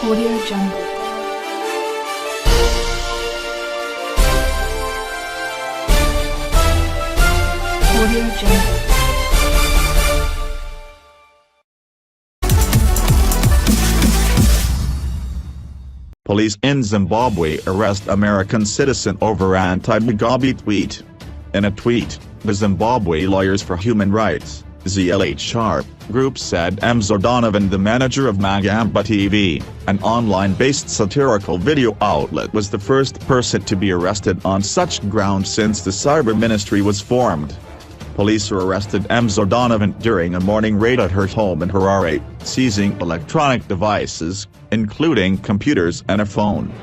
Audio Jungle. Audio Jungle. Police in Zimbabwe arrest American citizen over anti-Mugabe tweet. In a tweet, the Zimbabwe Lawyers for Human Rights (ZLHR) group said Donovan, the manager of Magamba TV, an online-based satirical video outlet, was the first person to be arrested on such grounds since the cyber ministry was formed. Police arrested Donovan during a morning raid at her home in Harare, seizing electronic devices, including computers and a phone.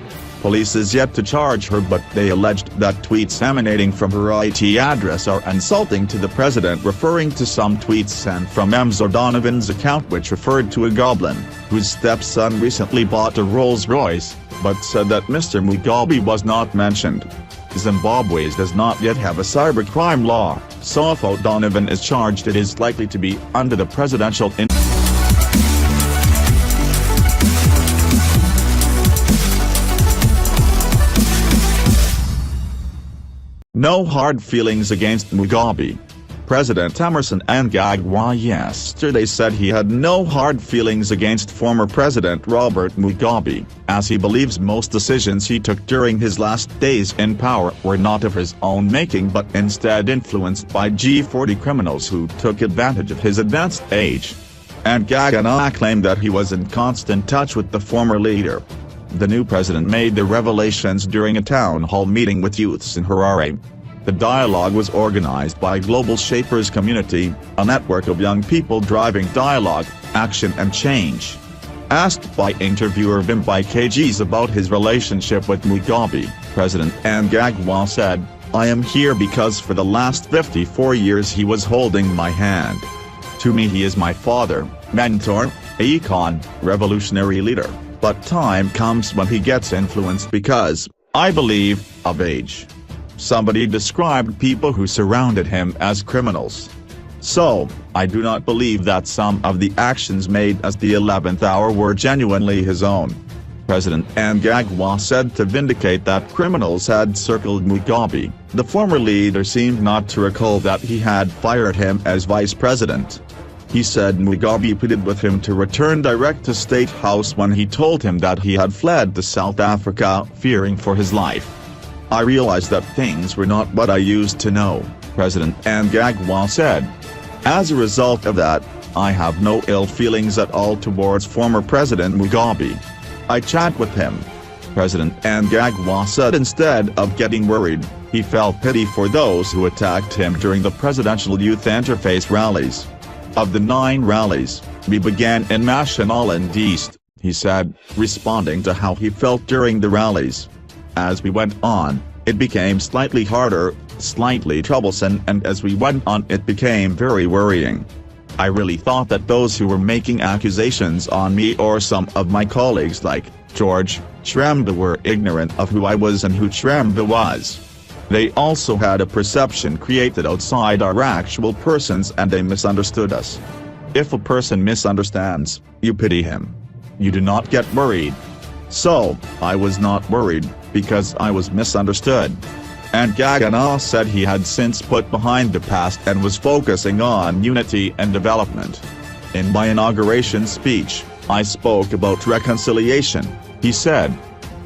Police is yet to charge her, but they alleged that tweets emanating from her IT address are insulting to the president, referring to some tweets sent from Donovan's account which referred to a goblin, whose stepson recently bought a Rolls-Royce, but said that Mr. Mugabe was not mentioned. Zimbabwe does not yet have a cybercrime law, so if Donovan is charged, it is likely to be under the presidential No hard feelings against Mugabe. President Emmerson Mnangagwa yesterday said he had no hard feelings against former President Robert Mugabe, as he believes most decisions he took during his last days in power were not of his own making but instead influenced by G40 criminals who took advantage of his advanced age. Mnangagwa claimed that he was in constant touch with the former leader. The new president made the revelations during a town hall meeting with youths in Harare. The dialogue was organized by Global Shapers Community, a network of young people driving dialogue, action and change. Asked by interviewer Vimbai KGs about his relationship with Mugabe, President Mnangagwa said, "I am here because for the last 54 years he was holding my hand. To me he is my father, mentor, icon, revolutionary leader. But time comes when he gets influenced because, I believe, of age." Somebody described people who surrounded him as criminals. So, I do not believe that some of the actions made at the 11th hour were genuinely his own. President Mnangagwa said to vindicate that criminals had circled Mugabe, the former leader seemed not to recall that he had fired him as vice president. He said Mugabe pleaded with him to return direct to State House when he told him that he had fled to South Africa, fearing for his life. "I realized that things were not what I used to know," President Mnangagwa said. "As a result of that, I have no ill feelings at all towards former President Mugabe. I chat with him." President Mnangagwa said instead of getting worried, he felt pity for those who attacked him during the presidential youth interface rallies. "Of the 9 rallies, we began in Mashonaland East," he said, responding to how he felt during the rallies. "As we went on, it became slightly harder, slightly troublesome, and as we went on it became very worrying. I really thought that those who were making accusations on me or some of my colleagues like George Shremba were ignorant of who I was and who Shremba was. They also had a perception created outside our actual persons and they misunderstood us. If a person misunderstands, you pity him. You do not get worried. So, I was not worried, because I was misunderstood." Mnangagwa said he had since put behind the past and was focusing on unity and development. "In my inauguration speech, I spoke about reconciliation," he said.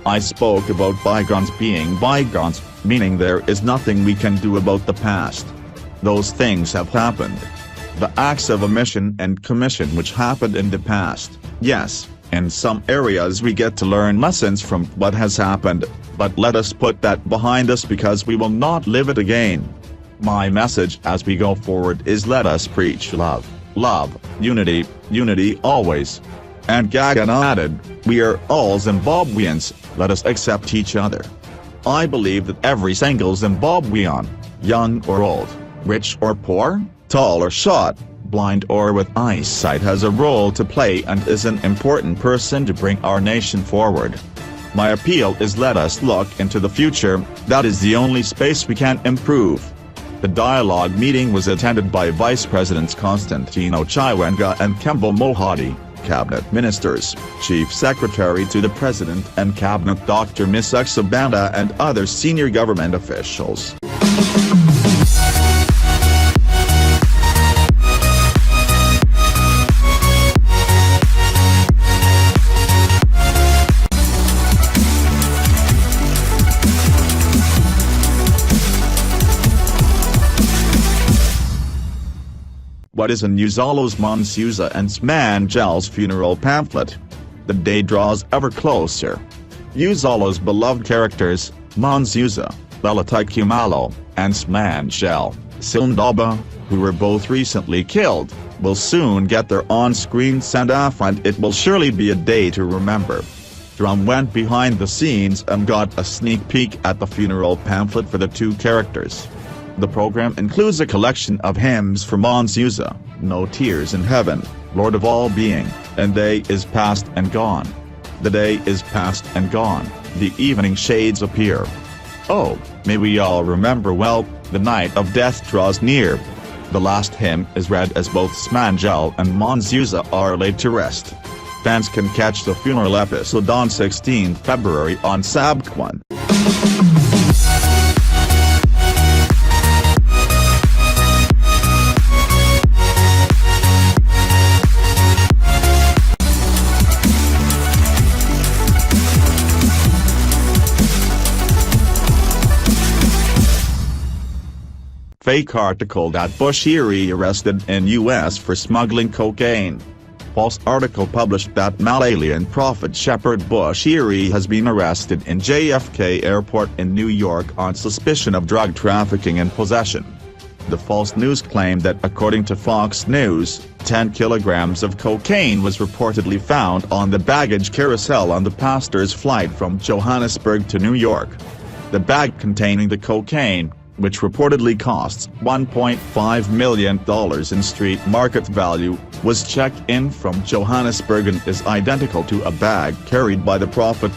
"I spoke about bygones being bygones, meaning there is nothing we can do about the past. Those things have happened. The acts of omission and commission which happened in the past, yes. In some areas we get to learn lessons from what has happened, but let us put that behind us because we will not live it again. My message as we go forward is let us preach love, love, unity, unity always." Mnangagwa added, "We are all Zimbabweans, let us accept each other. I believe that every single Zimbabwean, young or old, rich or poor, tall or short, blind or with eyesight has a role to play and is an important person to bring our nation forward. My appeal is let us look into the future, that is the only space we can improve." The dialogue meeting was attended by Vice Presidents Constantino Chiwenga and Kembo Mohadi. cabinet ministers, chief secretary to the president and cabinet Dr. Ms. Exabanda and other senior government officials. What is in Uzalo's Monsuza and Smangel's funeral pamphlet? The day draws ever closer. Uzalo's beloved characters, Monsuza, Lalatikimalo, and Smangel, ZIMBABWE, who were both recently killed, will soon get their on-screen send-off, and it will surely be a day to remember. Drum went behind the scenes and got a sneak peek at the funeral pamphlet for the two characters. The program includes a collection of hymns for Monsuza, No Tears in Heaven, Lord of All Being, and Day is Past and Gone. The day is past and gone, the evening shades appear. Oh, may we all remember well, the night of death draws near. The last hymn is read as both Smangel and Monsuza are laid to rest. Fans can catch the funeral episode on 16 February on ZIMBABWE. Fake article that Bushiri arrested in U.S. for smuggling cocaine. False article published that Malayan prophet Shepherd Bushiri has been arrested in JFK Airport in New York on suspicion of drug trafficking and possession. The false news claimed that according to Fox News, 10 kilograms of cocaine was reportedly found on the baggage carousel on the pastor's flight from Johannesburg to New York. The bag containing the cocaine, which reportedly costs $1.5 million in street market value, was checked in from Johannesburg and is identical to a bag carried by the prophet.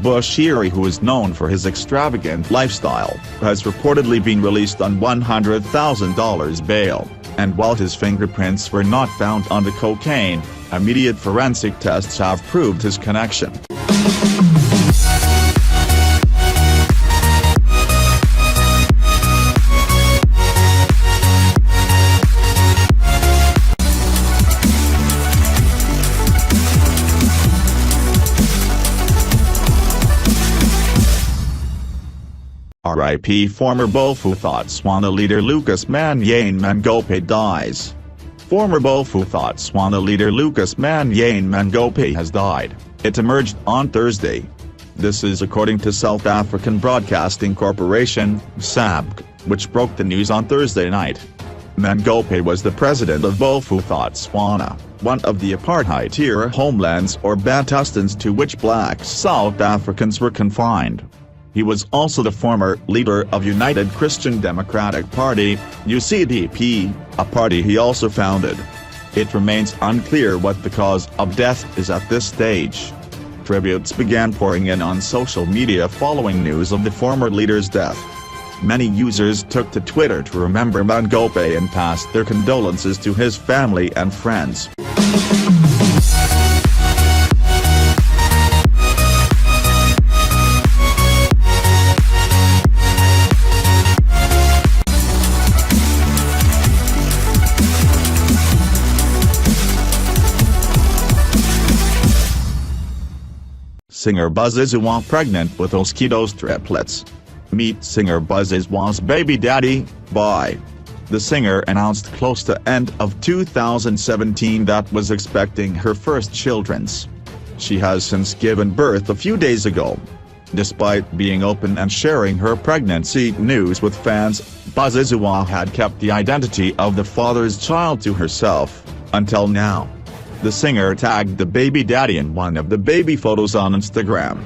Bushiri, who is known for his extravagant lifestyle, has reportedly been released on $100,000 bail, and while his fingerprints were not found on the cocaine, immediate forensic tests have proved his connection. R.I.P. former Bophuthatswana leader Lucas Manyane Mangope dies. Former Bophuthatswana leader Lucas Manyane Mangope has died, it emerged on Thursday. This is according to South African Broadcasting Corporation, SABC, which broke the news on Thursday night. Mangope was the president of Bophuthatswana, one of the apartheid-era homelands or Bantustans to which black South Africans were confined. He was also the former leader of United Christian Democratic Party, UCDP, a party he also founded. It remains unclear what the cause of death is at this stage. Tributes began pouring in on social media following news of the former leader's death. Many users took to Twitter to remember Mangope and passed their condolences to his family and friends. Singer Buzzizua pregnant with Oskido's triplets. Meet singer Buzzizwa's baby daddy, Bye. The singer announced close to end of 2017 that was expecting her first children's. She has since given birth a few days ago. Despite being open and sharing her pregnancy news with fans, Buzzizua had kept the identity of the father's child to herself, until now. The singer tagged the baby daddy in one of the baby photos on Instagram.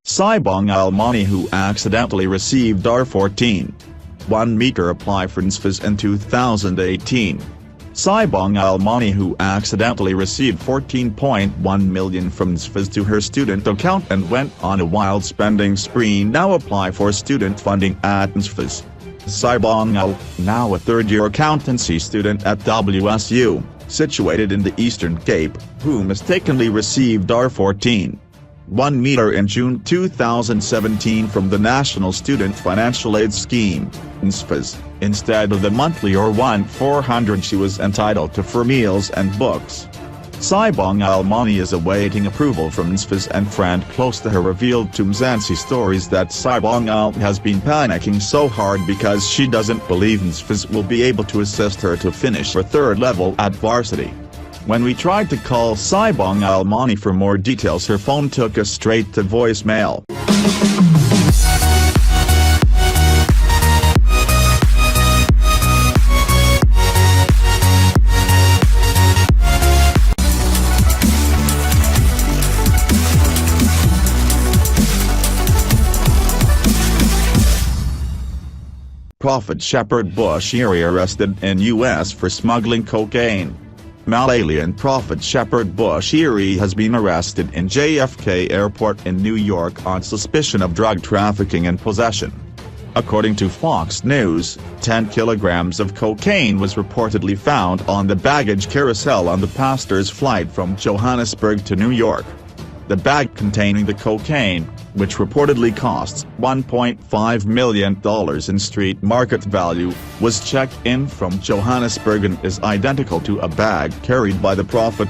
Sibong Almani, who accidentally received R14.1 meter apply for NSFAS in 2018, Sibong Almani, who accidentally received 14.1 million from NSFAS to her student account and went on a wild spending spree, now apply for student funding at NSFAS. Sibong Al, now a third-year accountancy student at WSU, situated in the Eastern Cape, who mistakenly received R14.1 meter in June 2017 from the National Student Financial Aid Scheme, NSFAS, instead of the monthly or $1,400 she was entitled to for meals and books. Sibong Almani is awaiting approval from NSFAS, and friend close to her revealed to Mzansi Stories that Sibong Al has been panicking so hard because she doesn't believe NSFAS will be able to assist her to finish her third level at varsity. When we tried to call Sibong Almani for more details, her phone took us straight to voicemail. Prophet Shepherd Bushiri arrested in U.S. for smuggling cocaine. Malayan Prophet Shepherd Bushiri has been arrested in JFK Airport in New York on suspicion of drug trafficking and possession. According to Fox News, 10 kilograms of cocaine was reportedly found on the baggage carousel on the pastor's flight from Johannesburg to New York. The bag containing the cocaine, which reportedly costs $1.5 million in street market value, was checked in from Johannesburg and is identical to a bag carried by the prophet.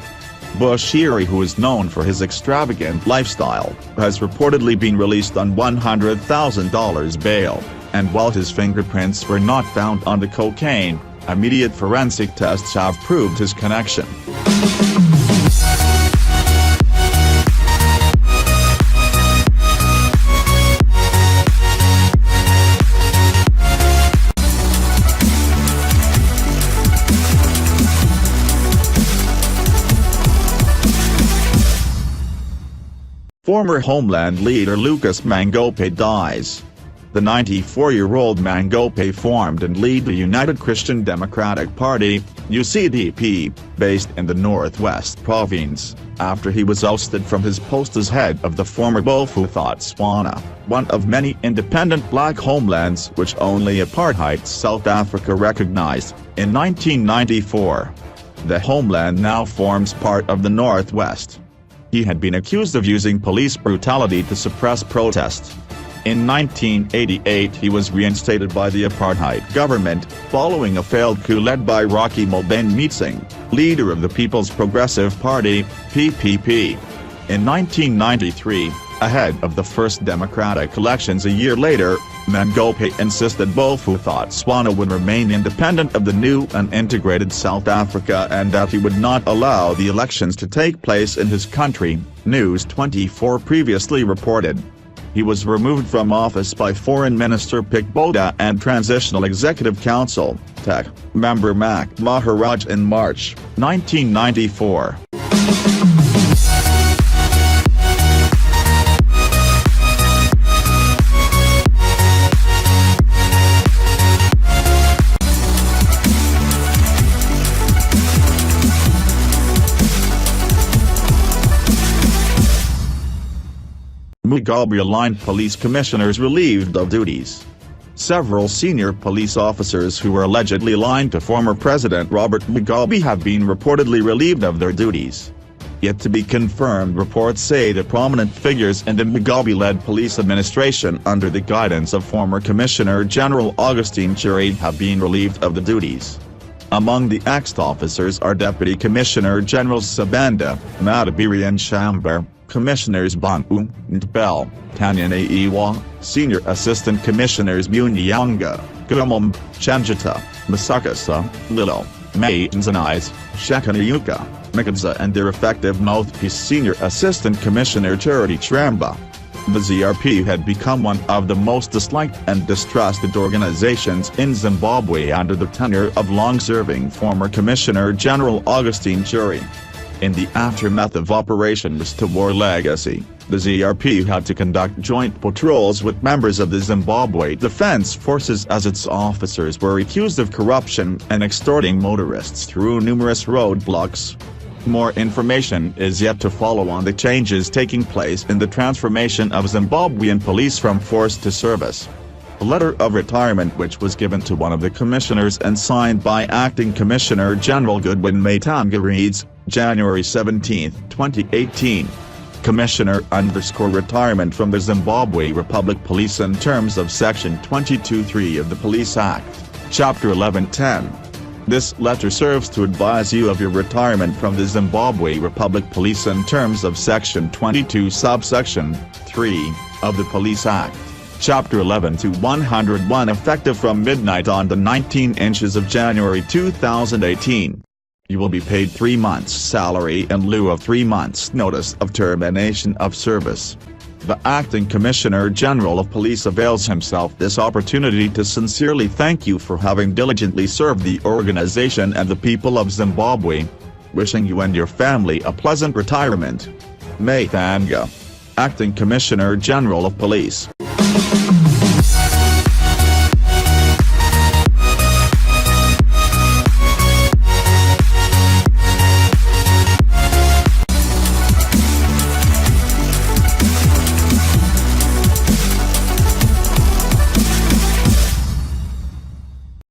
Bushiri, who is known for his extravagant lifestyle, has reportedly been released on $100,000 bail, and while his fingerprints were not found on the cocaine, immediate forensic tests have proved his connection. Former Homeland leader Lucas Mangope dies. The 94-year-old Mangope formed and led the United Christian Democratic Party, UCDP, based in the Northwest Province, after he was ousted from his post as head of the former Botswana, one of many independent black homelands which only apartheid South Africa recognized, in 1994. The homeland now forms part of the Northwest. He had been accused of using police brutality to suppress protests. In 1988 he was reinstated by the apartheid government, following a failed coup led by Rocky Mobane, leader of the People's Progressive Party, PPP. In 1993, ahead of the first democratic elections a year later, Mangope insisted Botswana would remain independent of the new and integrated South Africa and that he would not allow the elections to take place in his country, News 24 previously reported. He was removed from office by Foreign Minister Pikboda and Transitional Executive Council (TEC) member Mac Maharaj in March 1994. Mugabe-aligned police commissioners relieved of duties. Several senior police officers who were allegedly aligned to former President Robert Mugabe have been reportedly relieved of their duties. Yet to be confirmed, reports say that prominent figures in the Mugabe-led police administration under the guidance of former Commissioner General Augustine Chiri have been relieved of the duties. Among the axed officers are Deputy Commissioner General Sabanda Madabiri and Shambar, Commissioners Bantu Ntbel, Tanya Naiwa, Senior Assistant Commissioners Munyanga, Gumum, Chanjata, Masakasa, Lilo, Matanzanais, Shekanayuka, Mikadza and their effective mouthpiece Senior Assistant Commissioner Charity Tramba. The ZRP had become one of the most disliked and distrusted organizations in Zimbabwe under the tenure of long-serving former Commissioner General Augustine Chiri. In the aftermath of Operation Restore Legacy, the ZRP had to conduct joint patrols with members of the Zimbabwe Defense Forces as its officers were accused of corruption and extorting motorists through numerous roadblocks. More information is yet to follow on the changes taking place in the transformation of Zimbabwean police from force to service. A letter of retirement which was given to one of the commissioners and signed by Acting Commissioner General Goodwin Matanga reads, January 17, 2018. Commissioner _ retirement from the Zimbabwe Republic Police in terms of Section 22(3) of the Police Act, Chapter 1110. This letter serves to advise you of your retirement from the Zimbabwe Republic Police in terms of Section 22 subsection 3 of the Police Act, Chapter 11 to 101 effective from midnight on the 19th of January 2018. You will be paid 3 months' salary in lieu of 3 months' notice of termination of service. The Acting Commissioner General of Police avails himself this opportunity to sincerely thank you for having diligently served the organization and the people of Zimbabwe. Wishing you and your family a pleasant retirement. Matanga, Acting Commissioner General of Police.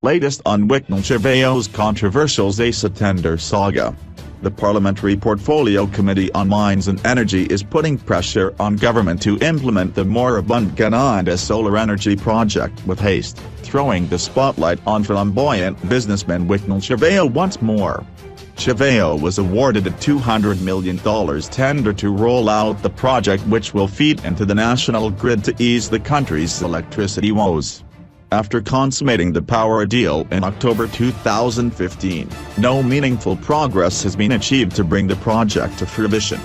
Latest on Wicknell Chiveo's controversial ZASA tender saga. The Parliamentary Portfolio Committee on Mines and Energy is putting pressure on government to implement the moribund Gananda solar energy project with haste, throwing the spotlight on flamboyant businessman Wicknell Chiveo once more. Chiveo was awarded a $200 million tender to roll out the project, which will feed into the national grid to ease the country's electricity woes. After consummating the power deal in October 2015, no meaningful progress has been achieved to bring the project to fruition.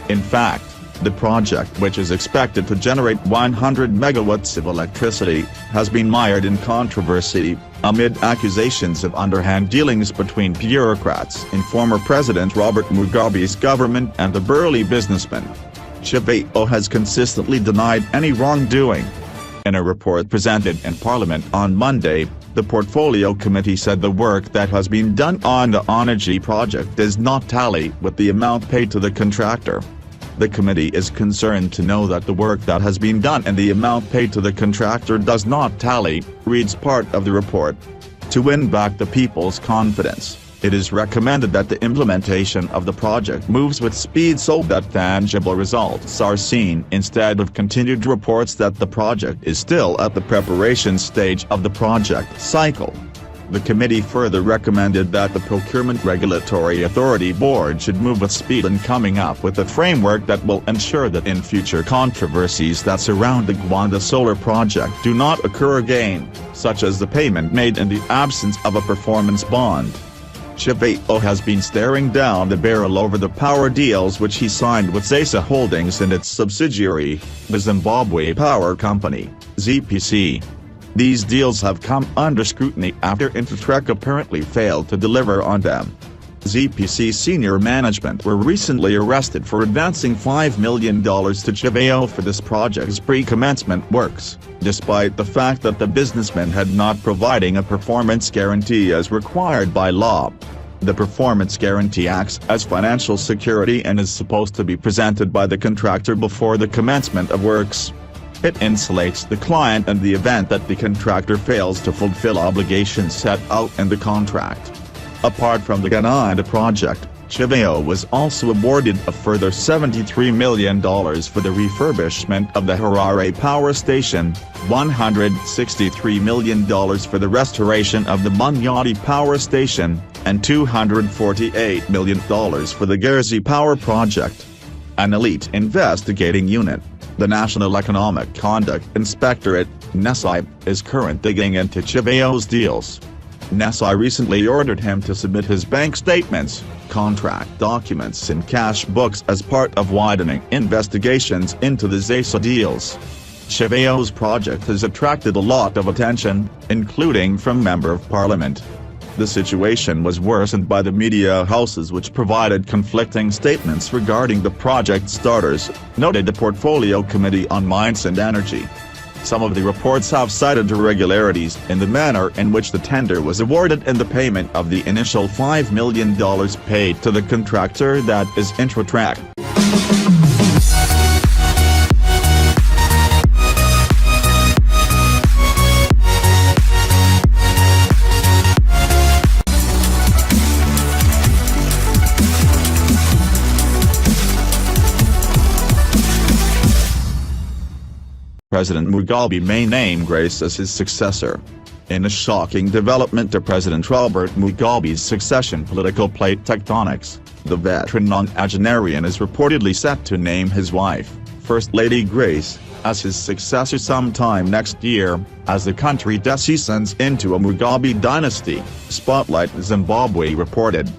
In fact, the project, which is expected to generate 100 megawatts of electricity, has been mired in controversy, amid accusations of underhand dealings between bureaucrats in former President Robert Mugabe's government and the burly businessman. Chiveo has consistently denied any wrongdoing. In a report presented in Parliament on Monday, the Portfolio Committee said the work that has been done on the energy project does not tally with the amount paid to the contractor. The committee is concerned to know that the work that has been done and the amount paid to the contractor does not tally, reads part of the report. To win back the people's confidence, it is recommended that the implementation of the project moves with speed so that tangible results are seen instead of continued reports that the project is still at the preparation stage of the project cycle. The committee further recommended that the Procurement Regulatory Authority Board should move with speed in coming up with a framework that will ensure that in future controversies that surround the Gwanda solar project do not occur again, such as the payment made in the absence of a performance bond. Chiveo has been staring down the barrel over the power deals which he signed with ZASA Holdings and its subsidiary, the Zimbabwe Power Company, ZPC. These deals have come under scrutiny after Intertrek apparently failed to deliver on them. ZPC senior management were recently arrested for advancing $5 million to Chiveo for this project's pre-commencement works, despite the fact that the businessman had not providing a performance guarantee as required by law. The performance guarantee acts as financial security and is supposed to be presented by the contractor before the commencement of works. It insulates the client in the event that the contractor fails to fulfill obligations set out in the contract. Apart from the Gananda project, Chiveo was also awarded a further $73 million for the refurbishment of the Harare Power Station, $163 million for the restoration of the Munyati Power Station, and $248 million for the Gerzi Power Project. An elite investigating unit, the National Economic Conduct Inspectorate, NESI, is currently digging into Chiveo's deals. NESI recently ordered him to submit his bank statements, contract documents and cash books as part of widening investigations into the ZASA deals. Chiveo's project has attracted a lot of attention, including from Member of Parliament. The situation was worsened by the media houses which provided conflicting statements regarding the project starters, noted the Portfolio Committee on Mines and Energy. Some of the reports have cited irregularities in the manner in which the tender was awarded and the payment of the initial $5 million paid to the contractor, that is Intratrack. President Mugabe may name Grace as his successor. In a shocking development to President Robert Mugabe's succession political plate tectonics, the veteran nonagenarian is reportedly set to name his wife, First Lady Grace, as his successor sometime next year, as the country descends into a Mugabe dynasty, Spotlight Zimbabwe reported.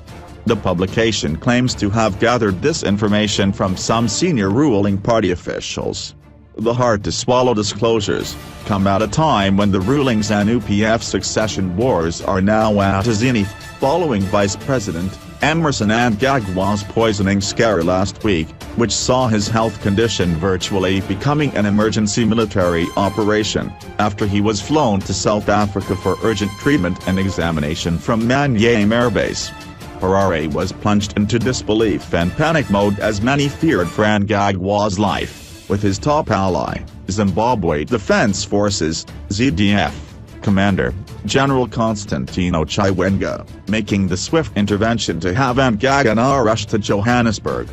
The publication claims to have gathered this information from some senior ruling party officials. The hard-to-swallow disclosures come at a time when the ruling ZANU-PF succession wars are now at a zenith, following Vice President Emmerson Mnangagwa's poisoning scare last week, which saw his health condition virtually becoming an emergency military operation, after he was flown to South Africa for urgent treatment and examination from Manyame Air Base. Harare was plunged into disbelief and panic mode as many feared for Mnangagwa's life, with his top ally, Zimbabwe Defense Forces, ZDF, Commander, General Constantino Chiwenga, making the swift intervention to have Mnangagwa rushed to Johannesburg.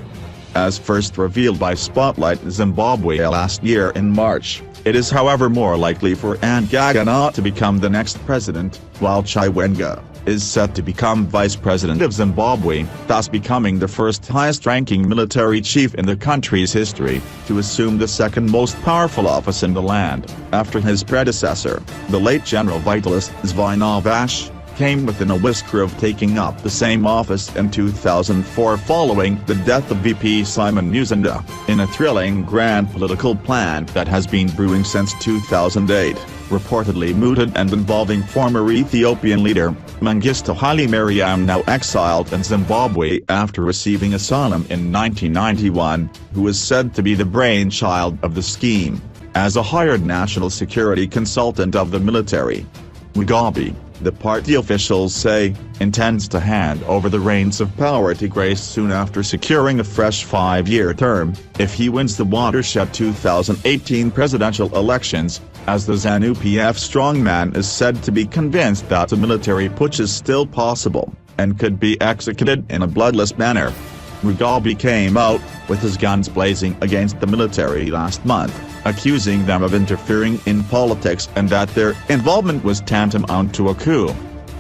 As first revealed by Spotlight Zimbabwe last year in March, it is however more likely for Mnangagwa to become the next president, while Chiwenga is set to become vice president of Zimbabwe, thus becoming the first highest-ranking military chief in the country's history to assume the second most powerful office in the land, after his predecessor, the late General Vitalis Zvinavash, came within a whisker of taking up the same office in 2004 following the death of VP Simon Musonda, in a thrilling grand political plan that has been brewing since 2008, reportedly mooted and involving former Ethiopian leader, Mengistu Haile Mariam, now exiled in Zimbabwe after receiving asylum in 1991, who is said to be the brainchild of the scheme, as a hired national security consultant of the military. Mugabe, the party officials say, intends to hand over the reins of power to Grace soon after securing a fresh 5-year term, if he wins the watershed 2018 presidential elections, as the ZANU-PF strongman is said to be convinced that a military putsch is still possible, and could be executed in a bloodless manner. Mugabe came out, with his guns blazing against the military last month, accusing them of interfering in politics and that their involvement was tantamount to a coup.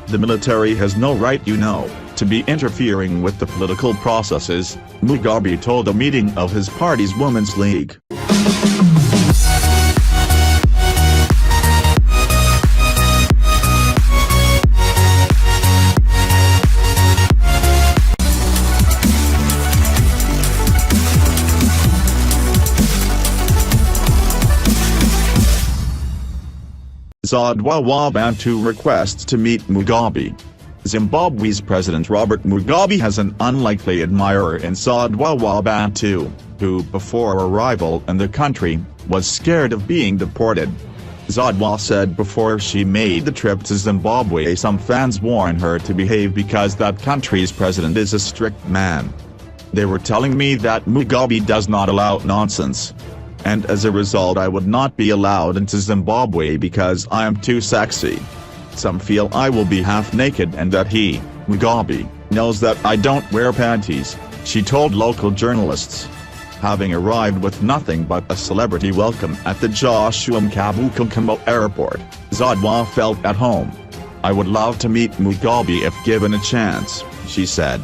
The military has no right, to be interfering with the political processes, Mugabe told a meeting of his party's Women's League. Zodwa Bantu requests to meet Mugabe. Zimbabwe's President Robert Mugabe has an unlikely admirer in Zodwa Bantu, who before arrival in the country, was scared of being deported. Zodwa said before she made the trip to Zimbabwe some fans warned her to behave because that country's president is a strict man. They were telling me that Mugabe does not allow nonsense. And as a result I would not be allowed into Zimbabwe because I am too sexy. Some feel I will be half naked and that he, Mugabe, knows that I don't wear panties, she told local journalists. Having arrived with nothing but a celebrity welcome at the Joshua Mkabukunkamo airport, Zodwa felt at home. I would love to meet Mugabe if given a chance, she said.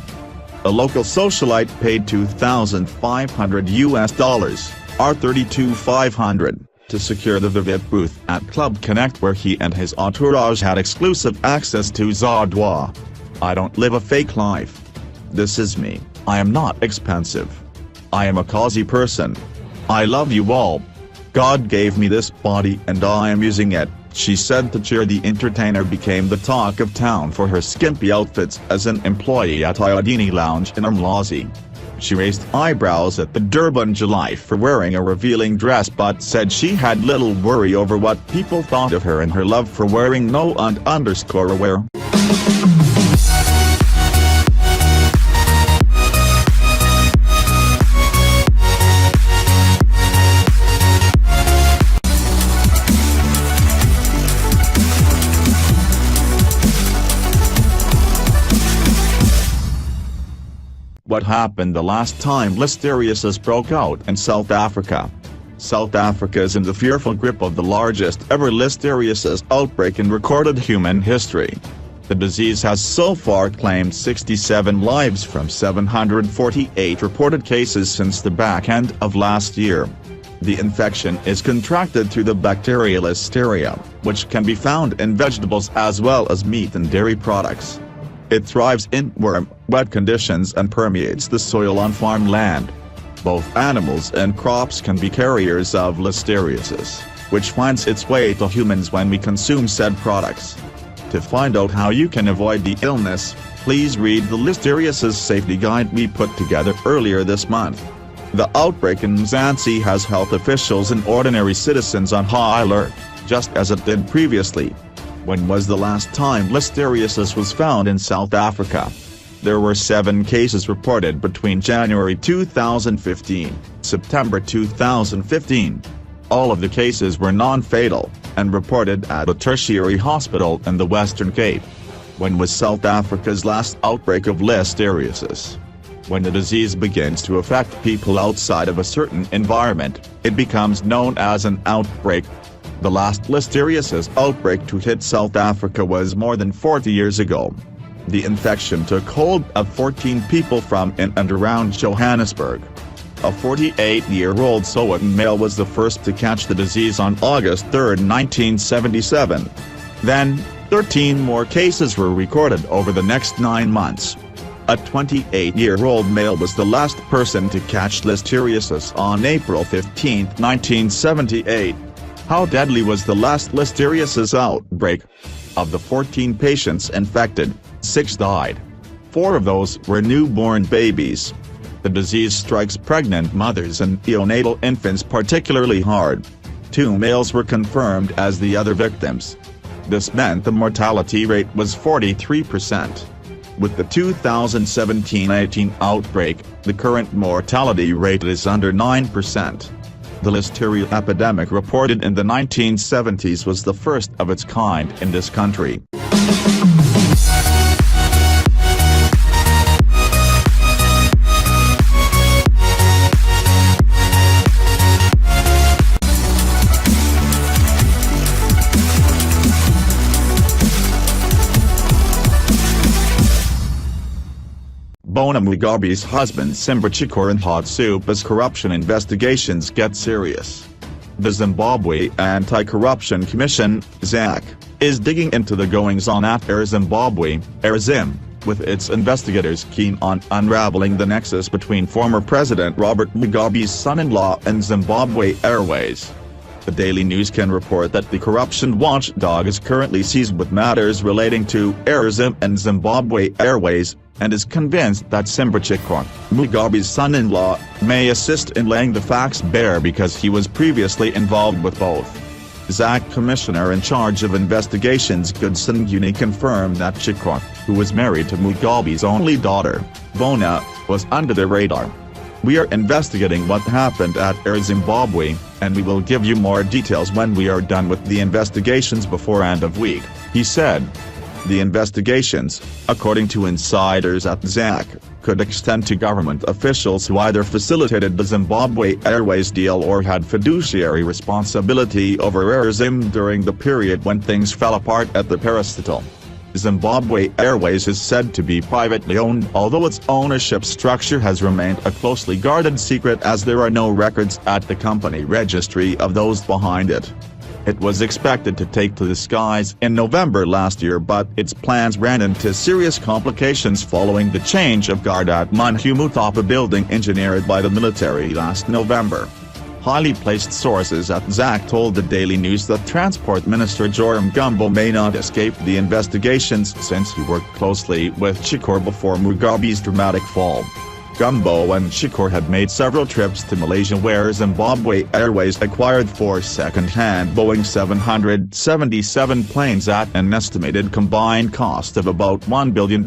A local socialite paid $2,500 or $32,500, to secure the VIP booth at Club Connect where he and his entourage had exclusive access to Zodwa. I don't live a fake life. This is me, I am not expensive. I am a cozy person. I love you all. God gave me this body and I am using it, She said to cheer the entertainer became the talk of town for her skimpy outfits as an employee at Iodini Lounge in Umlazi. She raised eyebrows at the Durban July for wearing a revealing dress but said she had little worry over what people thought of her and her love for wearing no underscore wear. What happened the last time listeriosis broke out in South Africa? South Africa is in the fearful grip of the largest ever listeriosis outbreak in recorded human history. The disease has so far claimed 67 lives from 748 reported cases since the back end of last year. The infection is contracted through the bacteria Listeria, which can be found in vegetables as well as meat and dairy products. It thrives in warm, wet conditions and permeates the soil on farmland. Both animals and crops can be carriers of listeriosis, which finds its way to humans when we consume said products. To find out how you can avoid the illness, please read the listeriosis safety guide we put together earlier this month. The outbreak in Mzansi has health officials and ordinary citizens on high alert, just as it did previously. When was the last time listeriosis was found in South Africa? There were 7 cases reported between January 2015, September 2015. All of the cases were non-fatal, and reported at a tertiary hospital in the Western Cape. When was South Africa's last outbreak of listeriosis? When the disease begins to affect people outside of a certain environment, it becomes known as an outbreak. The last listeriosis outbreak to hit South Africa was more than 40 years ago. The infection took hold of 14 people from in and around Johannesburg. A 48-year-old Sowetan male was the first to catch the disease on August 3, 1977. Then, 13 more cases were recorded over the next 9 months. A 28-year-old male was the last person to catch listeriosis on April 15, 1978. How deadly was the last listeriosis outbreak? Of the 14 patients infected, 6 died. 4 of those were newborn babies. The disease strikes pregnant mothers and neonatal infants particularly hard. 2 males were confirmed as the other victims. This meant the mortality rate was 43%. With the 2017-18 outbreak, the current mortality rate is under 9%. The listeria epidemic reported in the 1970s was the first of its kind in this country. Bona Mugabe's husband Zimbabwe in hot soup as corruption investigations get serious. The Zimbabwe Anti-Corruption Commission, ZAC, is digging into the goings-on at Air Zimbabwe, AirZim, with its investigators keen on unraveling the nexus between former President Robert Mugabe's son-in-law and Zimbabwe Airways. The Daily News can report that the corruption watchdog is currently seized with matters relating to AirZim and Zimbabwe Airways, and is convinced that Zimbabwe, Mugabe's son-in-law, may assist in laying the facts bare because he was previously involved with both. ZAC Commissioner in charge of investigations Goodson Uni confirmed that Chikwa, who was married to Mugabe's only daughter, Bona, was under the radar. "We are investigating what happened at Air Zimbabwe, and we will give you more details when we are done with the investigations before end of week," he said. The investigations, according to insiders at ZAC, could extend to government officials who either facilitated the Zimbabwe Airways deal or had fiduciary responsibility over AirZim during the period when things fell apart at the parastatal. Zimbabwe Airways is said to be privately owned, although its ownership structure has remained a closely guarded secret as there are no records at the company registry of those behind it. It was expected to take to the skies in November last year, but its plans ran into serious complications following the change of guard at Munhumutapa building engineered by the military last November. Highly placed sources at ZAC told the Daily News that Transport Minister Joram Gumbo may not escape the investigations since he worked closely with Chikor before Mugabe's dramatic fall. Gumbo and Chikor had made several trips to Malaysia where Zimbabwe Airways acquired 4 second-hand Boeing 777 planes at an estimated combined cost of about $1 billion.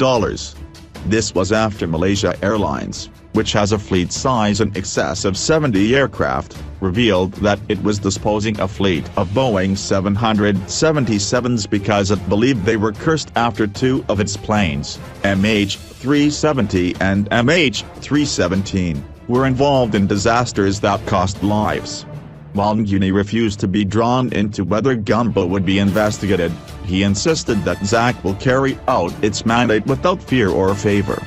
This was after Malaysia Airlines, which has a fleet size in excess of 70 aircraft, revealed that it was disposing a fleet of Boeing 777s because it believed they were cursed after 2 of its planes, MH370 and MH317, were involved in disasters that cost lives. While Nguni refused to be drawn into whether Gumbo would be investigated, he insisted that ZAC will carry out its mandate without fear or favor.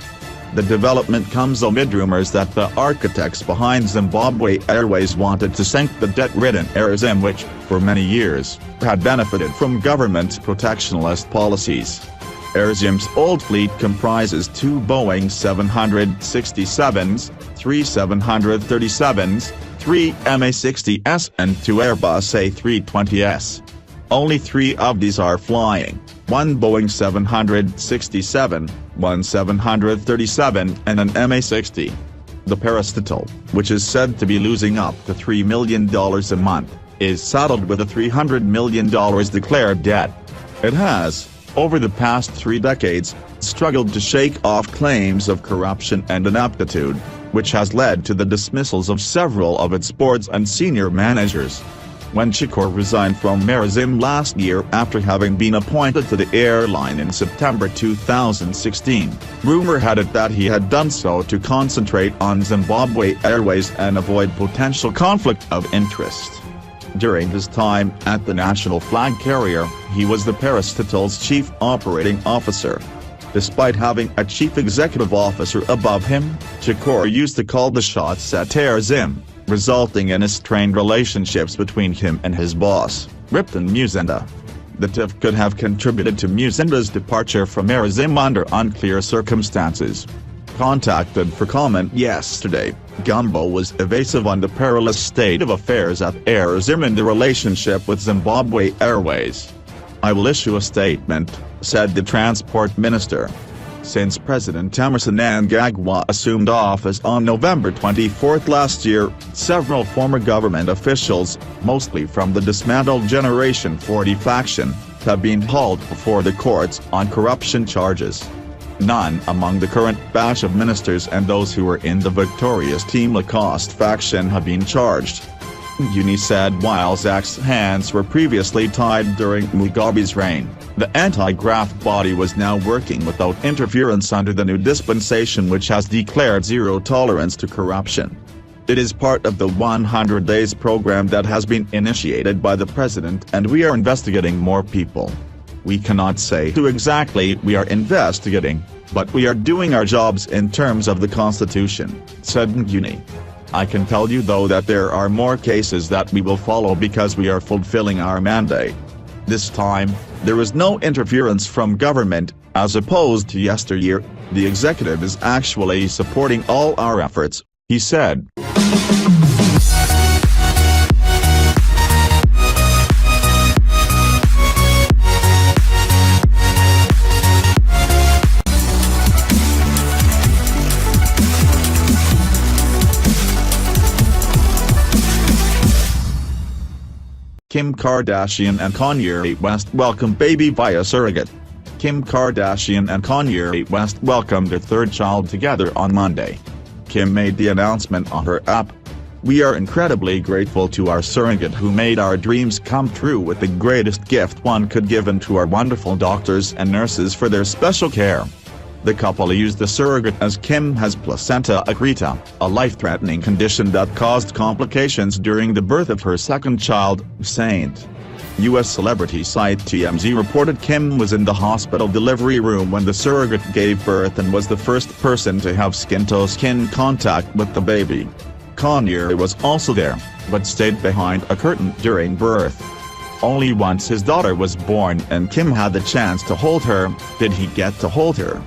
The development comes amid rumors that the architects behind Zimbabwe Airways wanted to sink the debt-ridden AirZim, which, for many years, had benefited from government's protectionist policies. AirZim's old fleet comprises 2 Boeing 767s, 3 737s, 3 MA-60s and 2 Airbus A320s. Only 3 of these are flying, 1 Boeing 767, 1 737 and an MA-60. The parastatal, which is said to be losing up to $3 million a month, is saddled with a $300 million declared debt. It has, over the past 3 decades, struggled to shake off claims of corruption and ineptitude, which has led to the dismissals of several of its boards and senior managers. When Chikor resigned from AirZim last year after having been appointed to the airline in September 2016, rumor had it that he had done so to concentrate on Zimbabwe Airways and avoid potential conflict of interest. During his time at the national flag carrier, he was the parastatal's chief operating officer. Despite having a chief executive officer above him, Chikor used to call the shots at AirZim, resulting in strained relationships between him and his boss, Ripton Muzinda. The tiff could have contributed to Muzinda's departure from AirZim under unclear circumstances. Contacted for comment yesterday, Gumbo was evasive on the perilous state of affairs at AirZim and the relationship with Zimbabwe Airways. "I will issue a statement," said the transport minister. Since President Emmerson Mnangagwa assumed office on November 24 last year, several former government officials, mostly from the dismantled Generation 40 faction, have been hauled before the courts on corruption charges. None among the current batch of ministers and those who were in the victorious Team Lacoste faction have been charged. Nguni said while ZAC's hands were previously tied during Mugabe's reign, the anti-graft body was now working without interference under the new dispensation, which has declared zero tolerance to corruption. It is part of the 100 days program that has been initiated by the president, and we are investigating more people. We cannot say who exactly we are investigating, but we are doing our jobs in terms of the Constitution, said Nguni. "I can tell you though that there are more cases that we will follow because we are fulfilling our mandate. This time, there is no interference from government, as opposed to yesteryear. The executive is actually supporting all our efforts," he said. Kim Kardashian and Kanye West welcome baby via surrogate. Kim Kardashian and Kanye West welcomed their 3rd child together on Monday. Kim made the announcement on her app. "We are incredibly grateful to our surrogate who made our dreams come true with the greatest gift one could give, and to our wonderful doctors and nurses for their special care." The couple used the surrogate as Kim has placenta accreta, a life-threatening condition that caused complications during the birth of her 2nd child, Saint. U.S. celebrity site TMZ reported Kim was in the hospital delivery room when the surrogate gave birth and was the first person to have skin-to-skin contact with the baby. Kanye was also there, but stayed behind a curtain during birth. Only once his daughter was born and Kim had the chance to hold her, did he get to hold her.